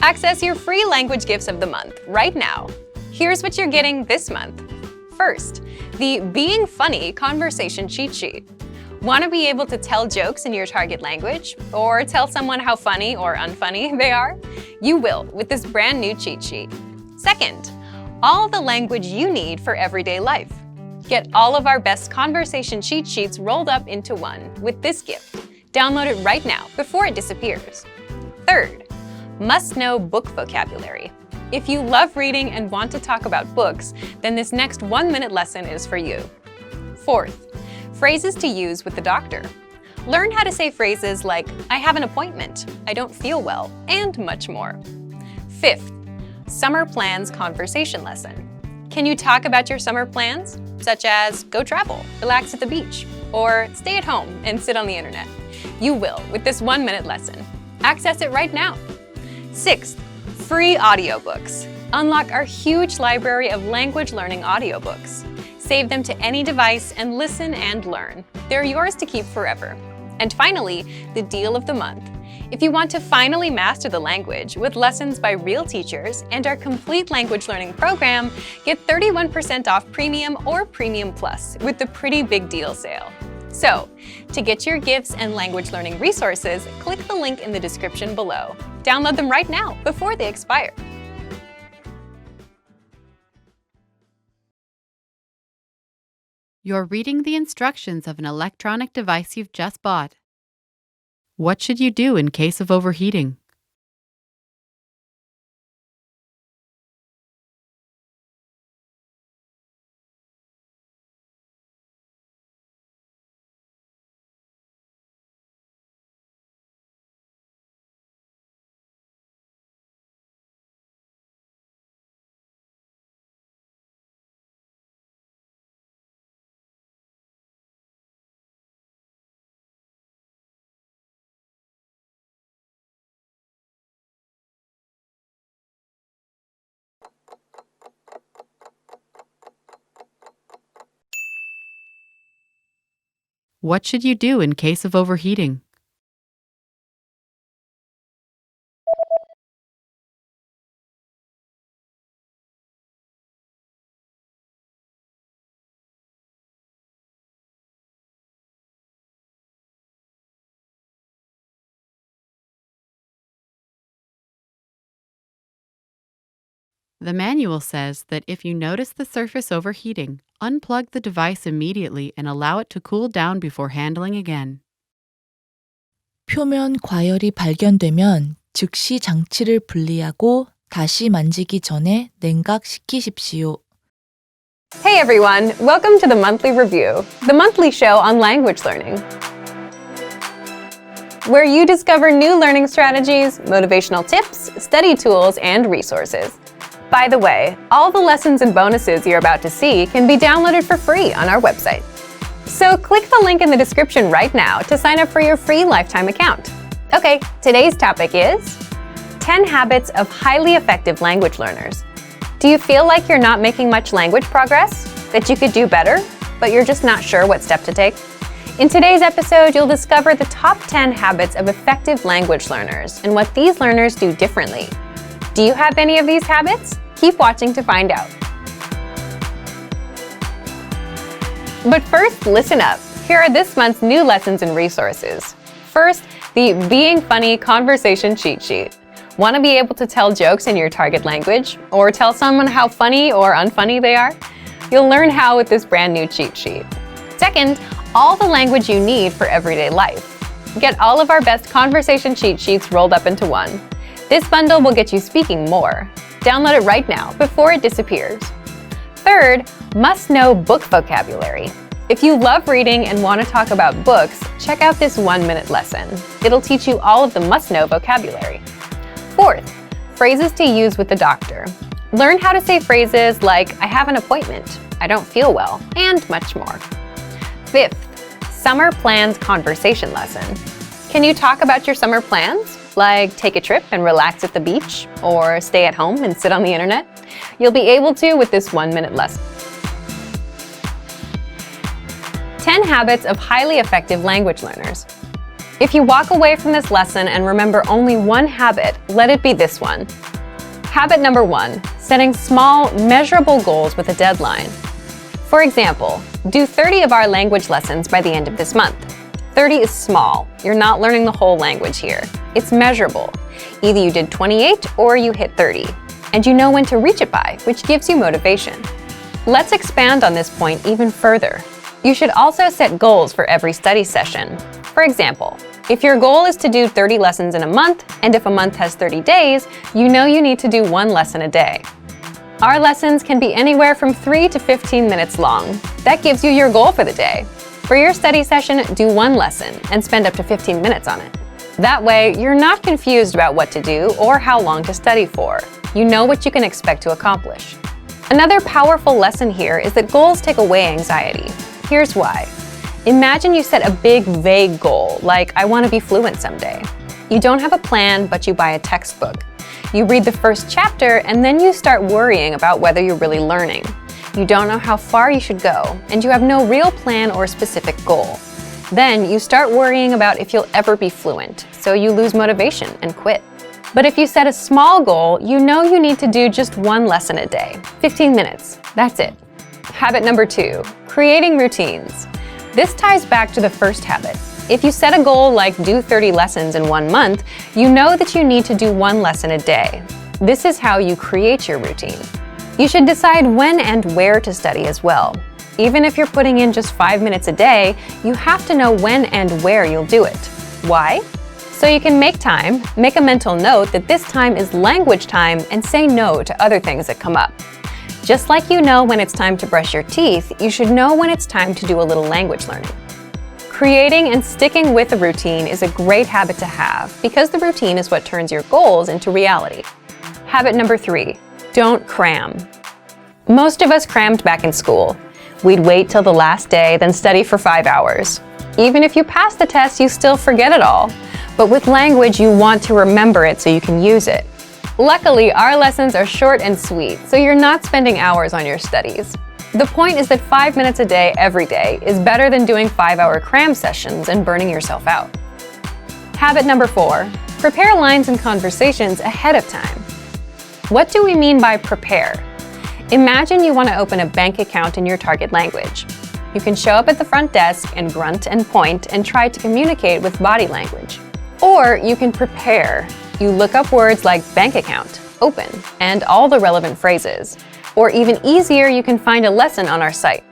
Access your free language gifts of the month right now. Here's what you're getting this month. First, the Being Funny conversation cheat sheet. Want to be able to tell jokes in your target language or tell someone how funny or unfunny they are? You will with this brand new cheat sheet. Second, all the language you need for everyday life. Get all of our best conversation cheat sheets rolled up into one with this gift. Download it right now before it disappears. Third, must-know book vocabulary. If you love reading and want to talk about books, then this next 1-minute lesson is for you. Fourth, phrases to use with the doctor. Learn how to say phrases like, I have an appointment, I don't feel well, and much more. Fifth, summer plans conversation lesson. Can you talk about your summer plans? Such as go travel, relax at the beach, or stay at home and sit on the internet. You will with this 1-minute lesson. Access it right now. Sixth, free audiobooks. Unlock our huge library of language learning audiobooks. Save them to any device and listen and learn. They're yours to keep forever. And finally, the deal of the month. If you want to finally master the language with lessons by real teachers and our complete language learning program, get 31% off Premium or Premium Plus with the Pretty Big Deal sale. So, to get your gifts and language learning resources, click the link in the description below. Download them right now before they expire. You're reading the instructions of an electronic device you've just bought. What should you do in case of overheating? What should you do in case of overheating? The manual says that if you notice the surface overheating, unplug the device immediately and allow it to cool down before handling again. 표면 과열이 발견되면 즉시 장치를 분리하고 다시 만지기 전에 냉각시키십시오. Hey everyone, welcome to the Monthly Review, the monthly show on language learning, where you discover new learning strategies, motivational tips, study tools, and resources. By the way, all the lessons and bonuses you're about to see can be downloaded for free on our website. So click the link in the description right now to sign up for your free lifetime account. Okay, today's topic is 10 habits of highly effective language learners. Do you feel like you're not making much language progress? That you could do better, but you're just not sure what step to take? In today's episode, you'll discover the top 10 habits of effective language learners and what these learners do differently. Do you have any of these habits? Keep watching to find out. But first, listen up. Here are this month's new lessons and resources. First, the Being Funny conversation cheat sheet. Want to be able to tell jokes in your target language or tell someone how funny or unfunny they are? You'll learn how with this brand new cheat sheet. Second, all the language you need for everyday life. Get all of our best conversation cheat sheets rolled up into one. This bundle will get you speaking more. Download it right now before it disappears. Third, must-know book vocabulary. If you love reading and want to talk about books, check out this 1-minute lesson. It'll teach you all of the must-know vocabulary. Fourth, phrases to use with the doctor. Learn how to say phrases like, I have an appointment, I don't feel well, and much more. Fifth, summer plans conversation lesson. Can you talk about your summer plans? Like take a trip and relax at the beach, or stay at home and sit on the internet? You'll be able to with this 1-minute lesson. 10 habits of highly effective language learners. If you walk away from this lesson and remember only one habit, let it be this one. Habit number 1, setting small, measurable goals with a deadline. For example, do 30 of our language lessons by the end of this month. 30 is small. You're not learning the whole language here. It's measurable. Either you did 28 or you hit 30, and you know when to reach it by, which gives you motivation. Let's expand on this point even further. You should also set goals for every study session. For example, if your goal is to do 30 lessons in a month, and if a month has 30 days, you know you need to do 1 lesson a day. Our lessons can be anywhere from 3 to 15 minutes long. That gives you your goal for the day. For your study session, do 1 lesson and spend up to 15 minutes on it. That way, you're not confused about what to do or how long to study for. You know what you can expect to accomplish. Another powerful lesson here is that goals take away anxiety. Here's why. Imagine you set a big, vague goal, like I want to be fluent someday. You don't have a plan, but you buy a textbook. You read the first chapter, and then you start worrying about whether you're really learning. You don't know how far you should go, and you have no real plan or specific goal. Then you start worrying about if you'll ever be fluent, so you lose motivation and quit. But if you set a small goal, you know you need to do just 1 lesson a day, 15 minutes, that's it. Habit number 2, creating routines. This ties back to the first habit. If you set a goal like do 30 lessons in 1 month, you know that you need to do 1 lesson a day. This is how you create your routine. You should decide when and where to study as well. Even if you're putting in just 5 minutes a day, you have to know when and where you'll do it. Why? So you can make time, make a mental note that this time is language time, and say no to other things that come up. Just like you know when it's time to brush your teeth, you should know when it's time to do a little language learning. Creating and sticking with a routine is a great habit to have because the routine is what turns your goals into reality. Habit number 3, don't cram. Most of us crammed back in school. We'd wait till the last day, then study for 5 hours. Even if you pass the test, you still forget it all. But with language, you want to remember it so you can use it. Luckily, our lessons are short and sweet, so you're not spending hours on your studies. The point is that 5 minutes a day every day is better than doing 5-hour cram sessions and burning yourself out. Habit number 4, prepare lines and conversations ahead of time. What do we mean by prepare? Imagine you want to open a bank account in your target language. You can show up at the front desk and grunt and point and try to communicate with body language. Or you can prepare. You look up words like bank account, open, and all the relevant phrases. Or even easier, you can find a lesson on our site.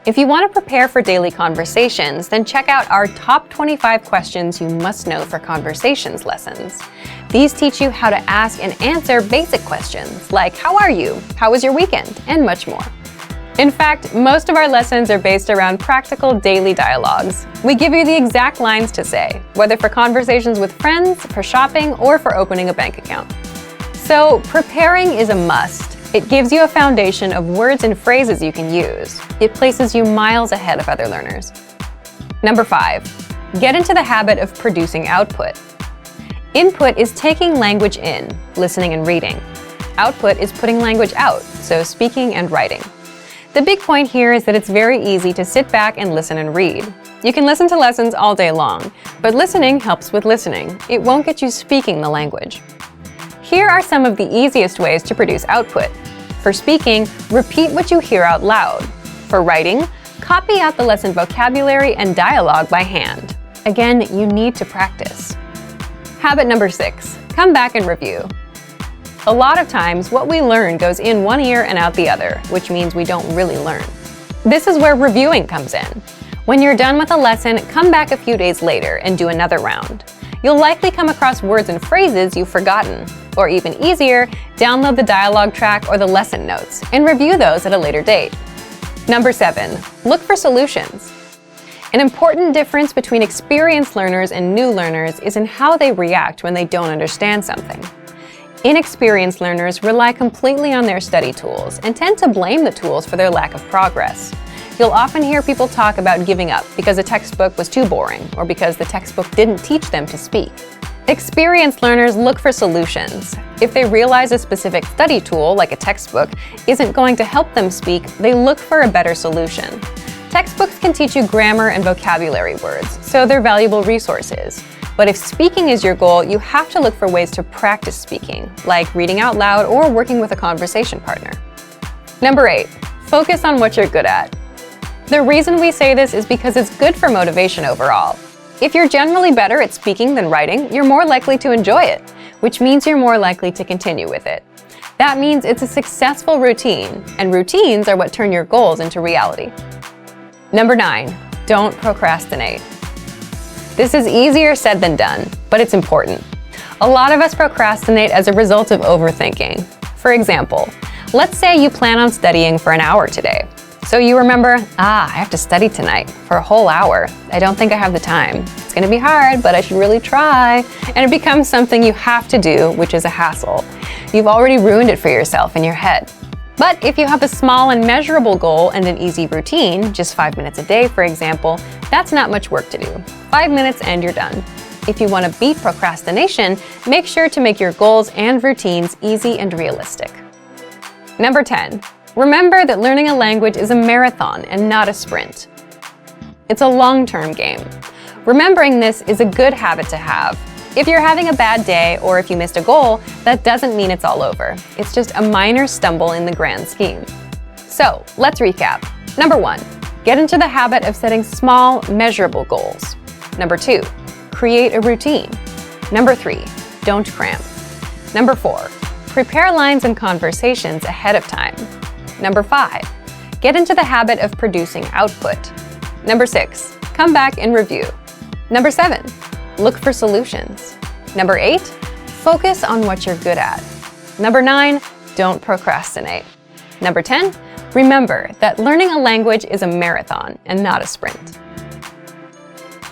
If you want to prepare for daily conversations, then check out our top 25 questions you must know for conversations lessons. These teach you how to ask and answer basic questions like how are you, how was your weekend, and much more. In fact, most of our lessons are based around practical daily dialogues. We give you the exact lines to say, whether for conversations with friends, for shopping, or for opening a bank account. So, preparing is a must. It gives you a foundation of words and phrases you can use. It places you miles ahead of other learners. Number 5, get into the habit of producing output. Input is taking language in, listening and reading. Output is putting language out, so speaking and writing. The big point here is that it's very easy to sit back and listen and read. You can listen to lessons all day long, but listening helps with listening. It won't get you speaking the language. Here are some of the easiest ways to produce output. For speaking, repeat what you hear out loud. For writing, copy out the lesson vocabulary and dialogue by hand. Again, you need to practice. Habit number 6, come back and review. A lot of times, what we learn goes in one ear and out the other, which means we don't really learn. This is where reviewing comes in. When you're done with a lesson, come back a few days later and do another round. You'll likely come across words and phrases you've forgotten. Or even easier, download the dialogue track or the lesson notes and review those at a later date. Number 7, look for solutions. An important difference between experienced learners and new learners is in how they react when they don't understand something. Inexperienced learners rely completely on their study tools and tend to blame the tools for their lack of progress. You'll often hear people talk about giving up because a textbook was too boring or because the textbook didn't teach them to speak. Experienced learners look for solutions. If they realize a specific study tool, like a textbook, isn't going to help them speak, they look for a better solution. Textbooks can teach you grammar and vocabulary words, so they're valuable resources. But if speaking is your goal, you have to look for ways to practice speaking, like reading out loud or working with a conversation partner. Number 8, focus on what you're good at. The reason we say this is because it's good for motivation overall. If you're generally better at speaking than writing, you're more likely to enjoy it, which means you're more likely to continue with it. That means it's a successful routine, and routines are what turn your goals into reality. Number 9, don't procrastinate. This is easier said than done, but it's important. A lot of us procrastinate as a result of overthinking. For example, let's say you plan on studying for an hour today. So you remember, I have to study tonight for a whole hour. I don't think I have the time. It's gonna be hard, but I should really try. And it becomes something you have to do, which is a hassle. You've already ruined it for yourself in your head. But if you have a small and measurable goal and an easy routine, just 5 minutes a day, for example, that's not much work to do. 5 minutes and you're done. If you want to beat procrastination, make sure to make your goals and routines easy and realistic. Number 10, remember that learning a language is a marathon and not a sprint. It's a long-term game. Remembering this is a good habit to have. If you're having a bad day or if you missed a goal, that doesn't mean it's all over. It's just a minor stumble in the grand scheme. So, let's recap. Number 1, get into the habit of setting small, measurable goals. Number 2, create a routine. Number 3, don't cramp. Number 4, prepare lines and conversations ahead of time. Number 5, get into the habit of producing output. Number 6, come back and review. Number 7, look for solutions. Number 8, focus on what you're good at. Number 9, don't procrastinate. Number 10, remember that learning a language is a marathon and not a sprint.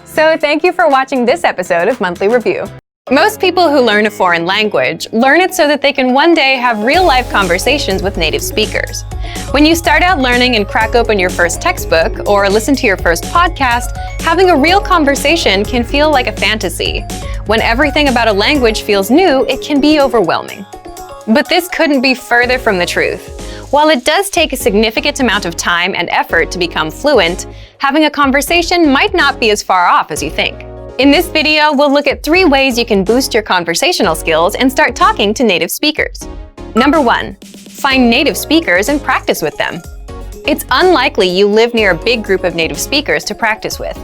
So thank you for watching this episode of Monthly Review. Most people who learn a foreign language learn it so that they can one day have real-life conversations with native speakers. When you start out learning and crack open your first textbook or listen to your first podcast, having a real conversation can feel like a fantasy. When everything about a language feels new, it can be overwhelming. But this couldn't be further from the truth. While it does take a significant amount of time and effort to become fluent, having a conversation might not be as far off as you think. In this video, we'll look at 3 ways you can boost your conversational skills and start talking to native speakers. Number 1, find native speakers and practice with them. It's unlikely you live near a big group of native speakers to practice with.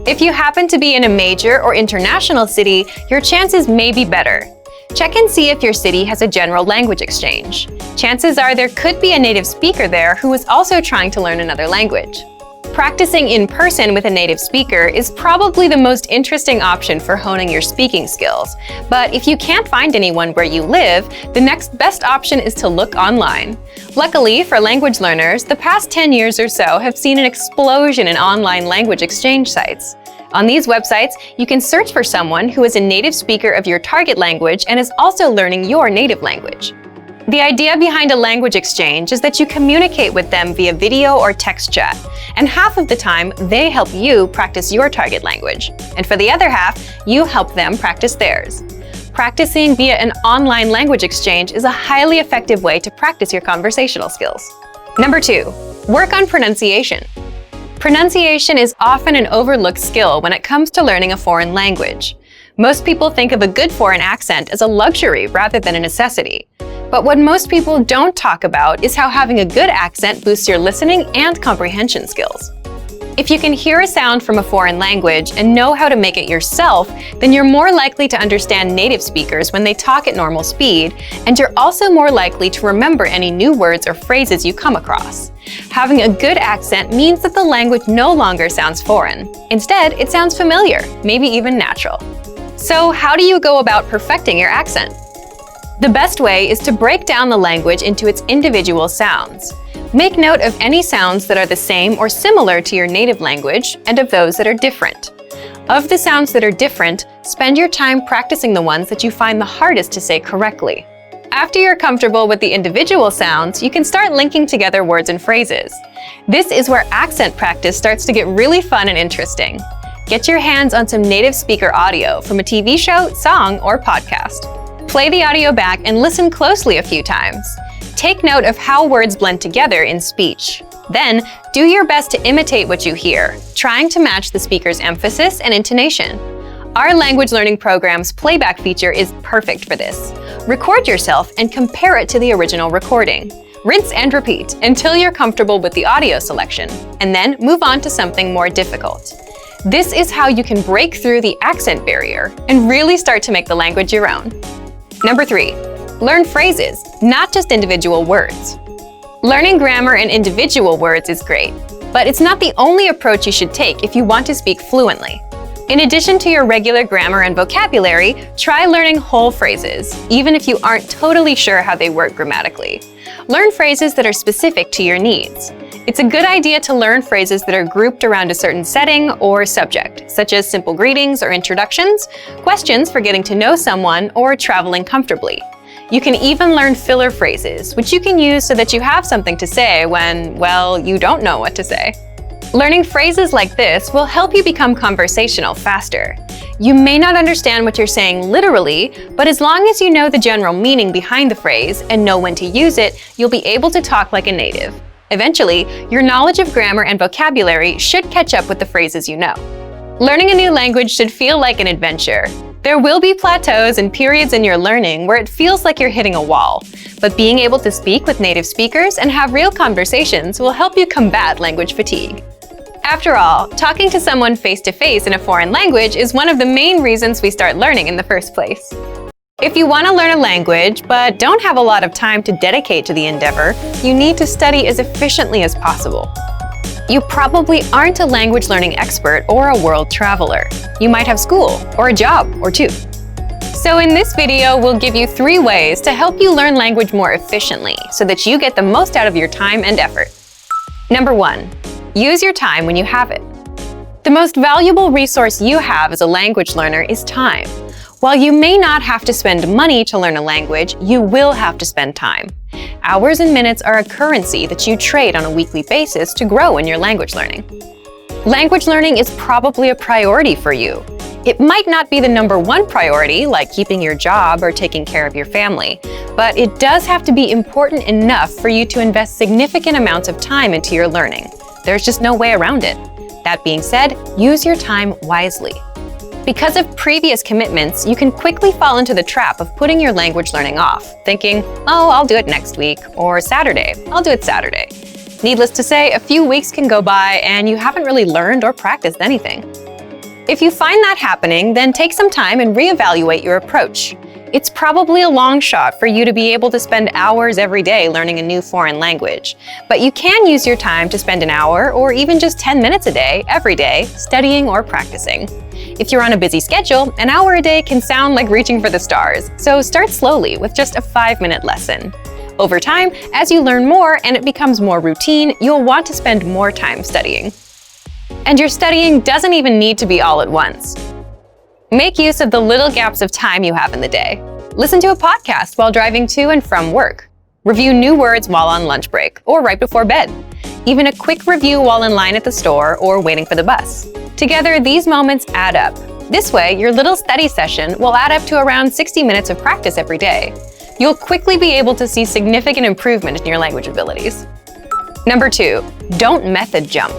If you happen to be in a major or international city, your chances may be better. Check and see if your city has a general language exchange. Chances are there could be a native speaker there who is also trying to learn another language. Practicing in person with a native speaker is probably the most interesting option for honing your speaking skills. But if you can't find anyone where you live, the next best option is to look online. Luckily for language learners, the past 10 years or so have seen an explosion in online language exchange sites. On these websites, you can search for someone who is a native speaker of your target language and is also learning your native language. The idea behind a language exchange is that you communicate with them via video or text chat, and half of the time, they help you practice your target language. And for the other half, you help them practice theirs. Practicing via an online language exchange is a highly effective way to practice your conversational skills. Number 2, work on pronunciation. Pronunciation is often an overlooked skill when it comes to learning a foreign language. Most people think of a good foreign accent as a luxury rather than a necessity. But what most people don't talk about is how having a good accent boosts your listening and comprehension skills. If you can hear a sound from a foreign language and know how to make it yourself, then you're more likely to understand native speakers when they talk at normal speed, and you're also more likely to remember any new words or phrases you come across. Having a good accent means that the language no longer sounds foreign. Instead, it sounds familiar, maybe even natural. So how do you go about perfecting your accent? The best way is to break down the language into its individual sounds. Make note of any sounds that are the same or similar to your native language and of those that are different. Of the sounds that are different, spend your time practicing the ones that you find the hardest to say correctly. After you're comfortable with the individual sounds, you can start linking together words and phrases. This is where accent practice starts to get really fun and interesting. Get your hands on some native speaker audio from a TV show, song, or podcast. Play the audio back and listen closely a few times. Take note of how words blend together in speech. Then, do your best to imitate what you hear, trying to match the speaker's emphasis and intonation. Our language learning program's playback feature is perfect for this. Record yourself and compare it to the original recording. Rinse and repeat until you're comfortable with the audio selection, and then move on to something more difficult. This is how you can break through the accent barrier and really start to make the language your own. Number 3, learn phrases, not just individual words. Learning grammar and individual words is great, but it's not the only approach you should take if you want to speak fluently. In addition to your regular grammar and vocabulary, try learning whole phrases, even if you aren't totally sure how they work grammatically. Learn phrases that are specific to your needs. It's a good idea to learn phrases that are grouped around a certain setting or subject, such as simple greetings or introductions, questions for getting to know someone, or traveling comfortably. You can even learn filler phrases, which you can use so that you have something to say when, well, you don't know what to say. Learning phrases like this will help you become conversational faster. You may not understand what you're saying literally, but as long as you know the general meaning behind the phrase and know when to use it, you'll be able to talk like a native. Eventually, your knowledge of grammar and vocabulary should catch up with the phrases you know. Learning a new language should feel like an adventure. There will be plateaus and periods in your learning where it feels like you're hitting a wall, but being able to speak with native speakers and have real conversations will help you combat language fatigue. After all, talking to someone face-to-face in a foreign language is one of the main reasons we start learning in the first place. If you want to learn a language but don't have a lot of time to dedicate to the endeavor, you need to study as efficiently as possible. You probably aren't a language learning expert or a world traveler. You might have school or a job or two. So in this video, we'll give you 3 ways to help you learn language more efficiently so that you get the most out of your time and effort. Number 1, use your time when you have it. The most valuable resource you have as a language learner is time. While you may not have to spend money to learn a language, you will have to spend time. Hours and minutes are a currency that you trade on a weekly basis to grow in your language learning. Language learning is probably a priority for you. It might not be the number 1 priority, like keeping your job or taking care of your family, but it does have to be important enough for you to invest significant amounts of time into your learning. There's just no way around it. That being said, use your time wisely. Because of previous commitments, you can quickly fall into the trap of putting your language learning off, thinking, oh, I'll do it next week, or Saturday, I'll do it Saturday. Needless to say, a few weeks can go by and you haven't really learned or practiced anything. If you find that happening, then take some time and reevaluate your approach. It's probably a long shot for you to be able to spend hours every day learning a new foreign language, but you can use your time to spend an hour or even just 10 minutes a day, every day, studying or practicing. If you're on a busy schedule, an hour a day can sound like reaching for the stars, so start slowly with just a 5-minute lesson. Over time, as you learn more and it becomes more routine, you'll want to spend more time studying. And your studying doesn't even need to be all at once. Make use of the little gaps of time you have in the day. Listen to a podcast while driving to and from work. Review new words while on lunch break or right before bed. Even a quick review while in line at the store or waiting for the bus. Together, these moments add up. This way, your little study session will add up to around 60 minutes of practice every day. You'll quickly be able to see significant improvement in your language abilities. Number 2, don't method jump.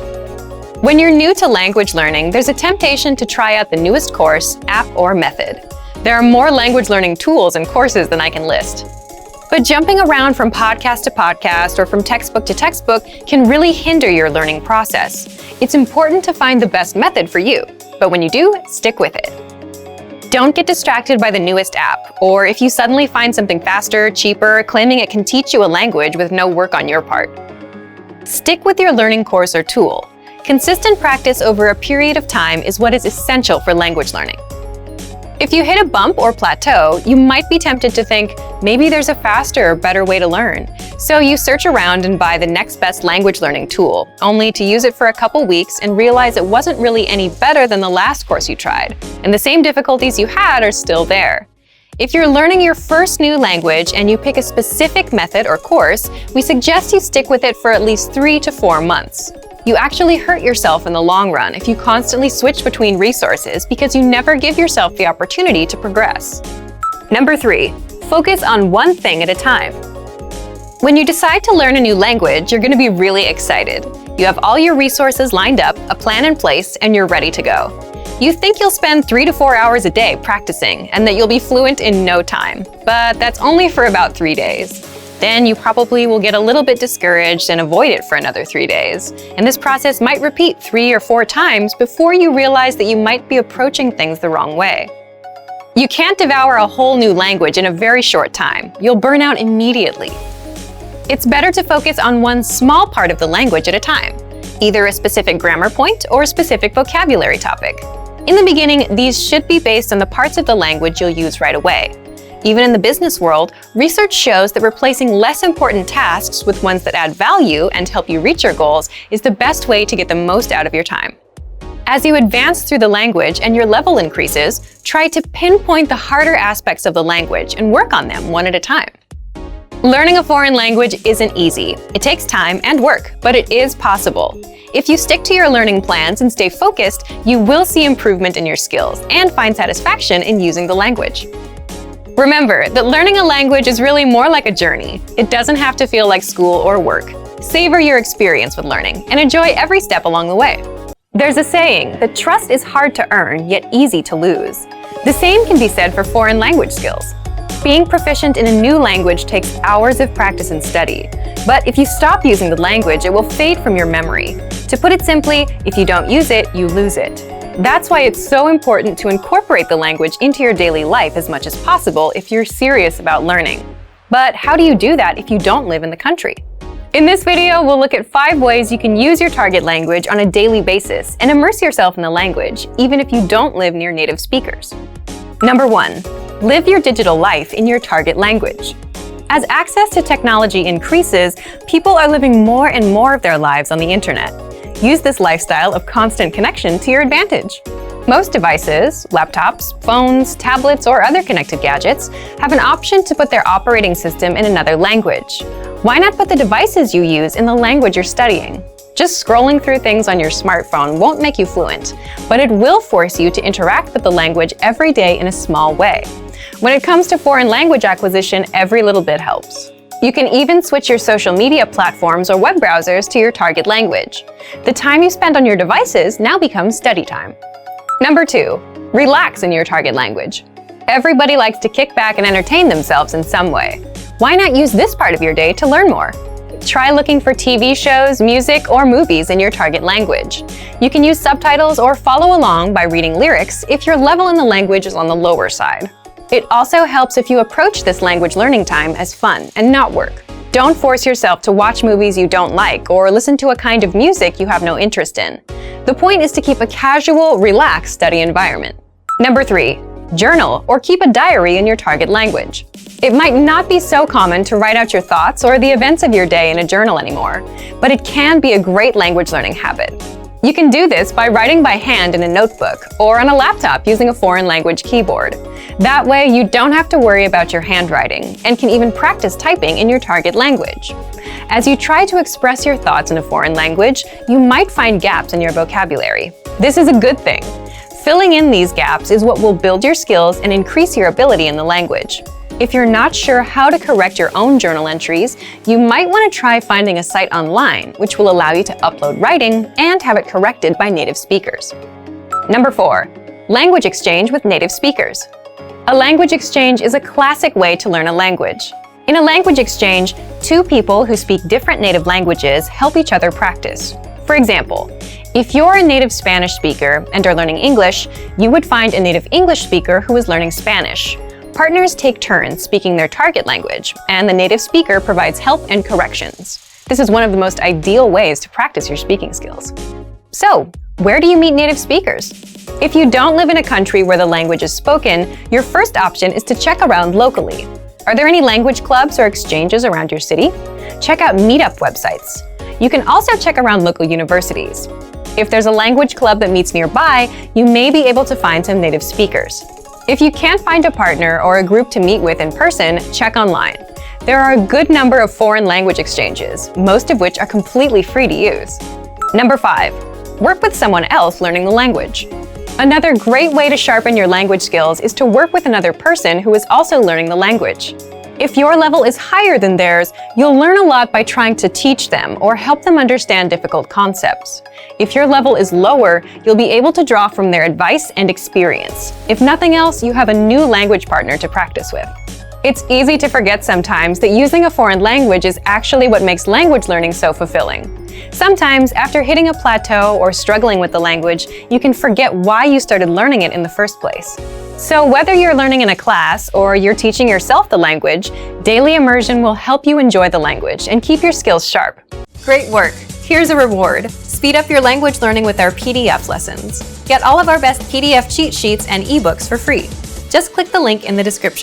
When you're new to language learning, there's a temptation to try out the newest course, app, or method. There are more language learning tools and courses than I can list. But jumping around from podcast to podcast or from textbook to textbook can really hinder your learning process. It's important to find the best method for you, but when you do, stick with it. Don't get distracted by the newest app, or if you suddenly find something faster, cheaper, claiming it can teach you a language with no work on your part. Stick with your learning course or tool. Consistent practice over a period of time is what is essential for language learning. If you hit a bump or plateau, you might be tempted to think, maybe there's a faster or better way to learn. So you search around and buy the next best language learning tool, only to use it for a couple weeks and realize it wasn't really any better than the last course you tried, and the same difficulties you had are still there. If you're learning your first new language and you pick a specific method or course, we suggest you stick with it for at least 3 to 4 months. You actually hurt yourself in the long run if you constantly switch between resources because you never give yourself the opportunity to progress. Number 3, focus on one thing at a time. When you decide to learn a new language, you're going to be really excited. You have all your resources lined up, a plan in place, and you're ready to go. You think you'll spend 3 to 4 hours a day practicing and that you'll be fluent in no time, but that's only for about 3 days. Then you probably will get a little bit discouraged and avoid it for another 3 days. And this process might repeat 3 or 4 times before you realize that you might be approaching things the wrong way. You can't devour a whole new language in a very short time. You'll burn out immediately. It's better to focus on one small part of the language at a time, either a specific grammar point or a specific vocabulary topic. In the beginning, these should be based on the parts of the language you'll use right away. Even in the business world, research shows that replacing less important tasks with ones that add value and help you reach your goals is the best way to get the most out of your time. As you advance through the language and your level increases, try to pinpoint the harder aspects of the language and work on them one at a time. Learning a foreign language isn't easy. It takes time and work, but it is possible. If you stick to your learning plans and stay focused, you will see improvement in your skills and find satisfaction in using the language. Remember that learning a language is really more like a journey. It doesn't have to feel like school or work. Savor your experience with learning and enjoy every step along the way. There's a saying that trust is hard to earn, yet easy to lose. The same can be said for foreign language skills. Being proficient in a new language takes hours of practice and study. But if you stop using the language, it will fade from your memory. To put it simply, if you don't use it, you lose it. That's why it's so important to incorporate the language into your daily life as much as possible if you're serious about learning. But how do you do that if you don't live in the country? In this video, we'll look at 5 ways you can use your target language on a daily basis and immerse yourself in the language, even if you don't live near native speakers. Number 1. Live your digital life in your target language. As access to technology increases, people are living more and more of their lives on the internet. Use this lifestyle of constant connection to your advantage. Most devices, laptops, phones, tablets, or other connected gadgets have an option to put their operating system in another language. Why not put the devices you use in the language you're studying? Just scrolling through things on your smartphone won't make you fluent, but it will force you to interact with the language every day in a small way. When it comes to foreign language acquisition, every little bit helps. You can even switch your social media platforms or web browsers to your target language. The time you spend on your devices now becomes study time. Number 2, relax in your target language. Everybody likes to kick back and entertain themselves in some way. Why not use this part of your day to learn more? Try looking for TV shows, music, or movies in your target language. You can use subtitles or follow along by reading lyrics if your level in the language is on the lower side. It also helps if you approach this language learning time as fun and not work. Don't force yourself to watch movies you don't like or listen to a kind of music you have no interest in. The point is to keep a casual, relaxed study environment. Number 3, journal or keep a diary in your target language. It might not be so common to write out your thoughts or the events of your day in a journal anymore, but it can be a great language learning habit. You can do this by writing by hand in a notebook or on a laptop using a foreign language keyboard. That way, you don't have to worry about your handwriting and can even practice typing in your target language. As you try to express your thoughts in a foreign language, you might find gaps in your vocabulary. This is a good thing. Filling in these gaps is what will build your skills and increase your ability in the language. If you're not sure how to correct your own journal entries, you might want to try finding a site online which will allow you to upload writing and have it corrected by native speakers. Number 4, language exchange with native speakers. A language exchange is a classic way to learn a language. In a language exchange, 2 people who speak different native languages help each other practice. For example, if you're a native Spanish speaker and are learning English, you would find a native English speaker who is learning Spanish. Partners take turns speaking their target language, and the native speaker provides help and corrections. This is one of the most ideal ways to practice your speaking skills. So, where do you meet native speakers? If you don't live in a country where the language is spoken, your first option is to check around locally. Are there any language clubs or exchanges around your city? Check out meetup websites. You can also check around local universities. If there's a language club that meets nearby, you may be able to find some native speakers. If you can't find a partner or a group to meet with in person, check online. There are a good number of foreign language exchanges, most of which are completely free to use. Number 5, work with someone else learning the language. Another great way to sharpen your language skills is to work with another person who is also learning the language. If your level is higher than theirs, you'll learn a lot by trying to teach them or help them understand difficult concepts. If your level is lower, you'll be able to draw from their advice and experience. If nothing else, you have a new language partner to practice with. It's easy to forget sometimes that using a foreign language is actually what makes language learning so fulfilling. Sometimes, after hitting a plateau or struggling with the language, you can forget why you started learning it in the first place. So whether you're learning in a class or you're teaching yourself the language, daily immersion will help you enjoy the language and keep your skills sharp. Great work! Here's a reward. Speed up your language learning with our PDF lessons. Get all of our best PDF cheat sheets and ebooks for free. Just click the link in the description.